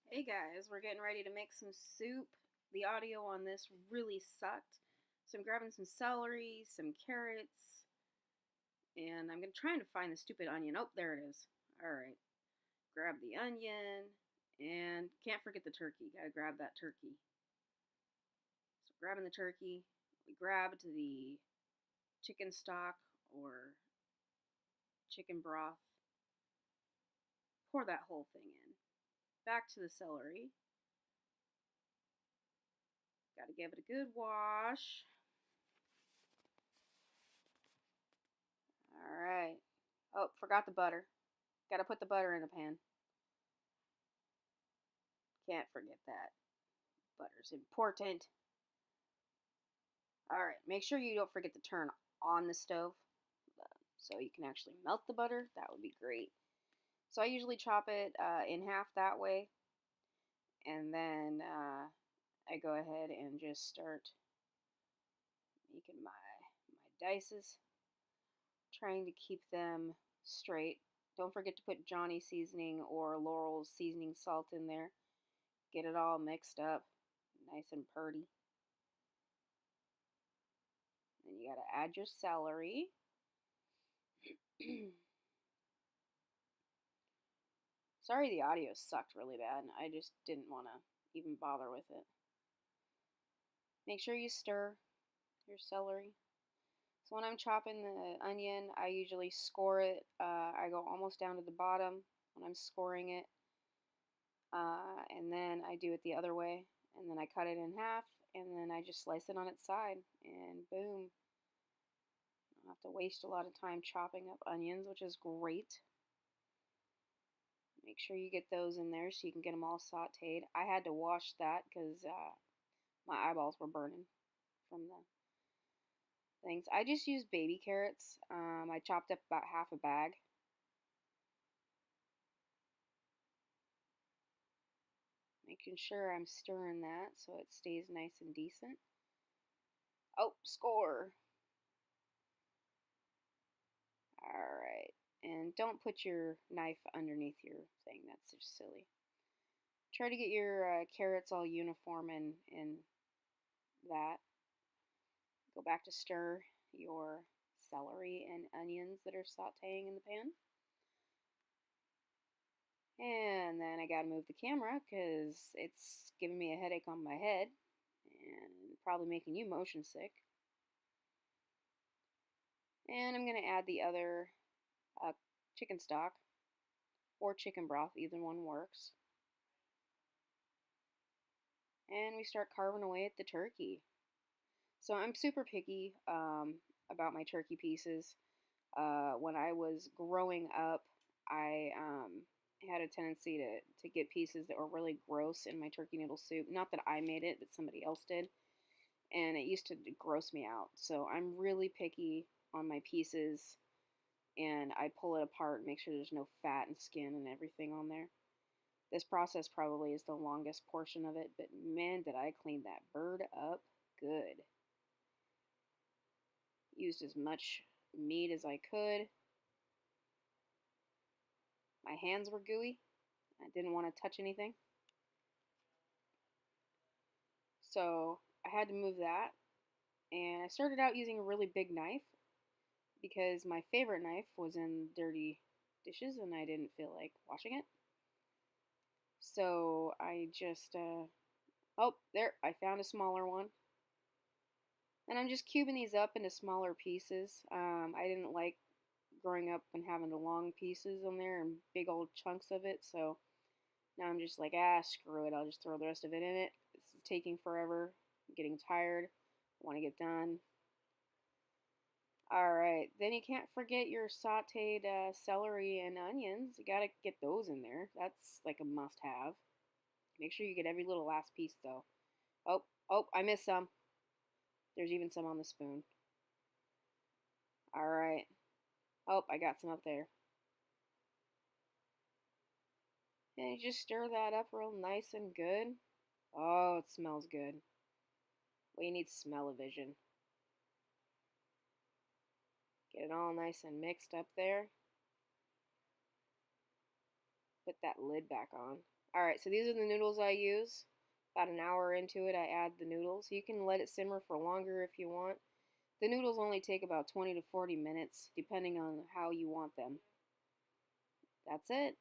Hey guys, we're getting ready to make some soup. The audio on this really sucked. So I'm grabbing some celery, some carrots, and I'm trying to find the stupid onion. Oh, there it is. Alright. Grab the onion, and can't forget the turkey. Gotta grab that turkey. So grabbing the turkey, we grabbed the chicken stock or chicken broth. Pour that whole thing in. Back to the celery. Gotta give it a good wash. Alright. Oh, forgot the butter. Gotta put the butter in the pan. Can't forget that. Butter's important. Alright, make sure you don't forget to turn on the stove so you can actually melt the butter. That would be great. So I usually chop it in half that way. And then I go ahead and just start making my dices. Trying to keep them straight. Don't forget to put Johnny seasoning or Laurel's seasoning salt in there. Get it all mixed up. Nice and purty. Then you gotta add your celery. Sorry the audio sucked really bad. I just didn't want to even bother with it. Make sure you stir your celery. So when I'm chopping the onion, I usually score it. I go almost down to the bottom when I'm scoring it. And then I do it the other way. And then I cut it in half. And then I just slice it on its side. And boom. I don't have to waste a lot of time chopping up onions, which is great. Make sure you get those in there so you can get them all sauteed. I had to wash that because my eyeballs were burning from the things. I just used baby carrots. I chopped up about half a bag. Making sure I'm stirring that so it stays nice and decent. Oh, score! Alright. And don't put your knife underneath your thing. That's just silly. Try to get your carrots all uniform in that. Go back to stir your celery and onions that are sauteing in the pan. And then I gotta move the camera because it's giving me a headache on my head and probably making you motion sick. And I'm gonna add the other chicken stock or chicken broth, either one works. And we start carving away at the turkey. So I'm super picky about my turkey pieces. When I was growing up, I had a tendency to get pieces that were really gross in my turkey noodle soup. Not that I made it, but somebody else did. And it used to gross me out. So I'm really picky on my pieces, and I pull it apart and make sure there's no fat and skin and everything on there. This process probably is the longest portion of it, but man, did I clean that bird up good. Used as much meat as I could. My hands were gooey. I didn't want to touch anything. So I had to move that. And I started out using a really big knife because my favorite knife was in dirty dishes and I didn't feel like washing it. So I just, oh, there, I found a smaller one. And I'm just cubing these up into smaller pieces. I didn't like growing up and having the long pieces on there and big old chunks of it, so now I'm just like, screw it, I'll just throw the rest of it in it. This is taking forever. I'm getting tired. I want to get done. Alright, then you can't forget your sauteed celery and onions. You gotta get those in there. That's like a must-have. Make sure you get every little last piece, though. Oh, I missed some. There's even some on the spoon. Alright. Oh, I got some up there. And you just stir that up real nice and good. Oh, it smells good. Well, you need smell-o-vision. Get it all nice and mixed up there. Put that lid back on. Alright, so these are the noodles I use. About an hour into it, I add the noodles. You can let it simmer for longer if you want. The noodles only take about 20 to 40 minutes, depending on how you want them. That's it.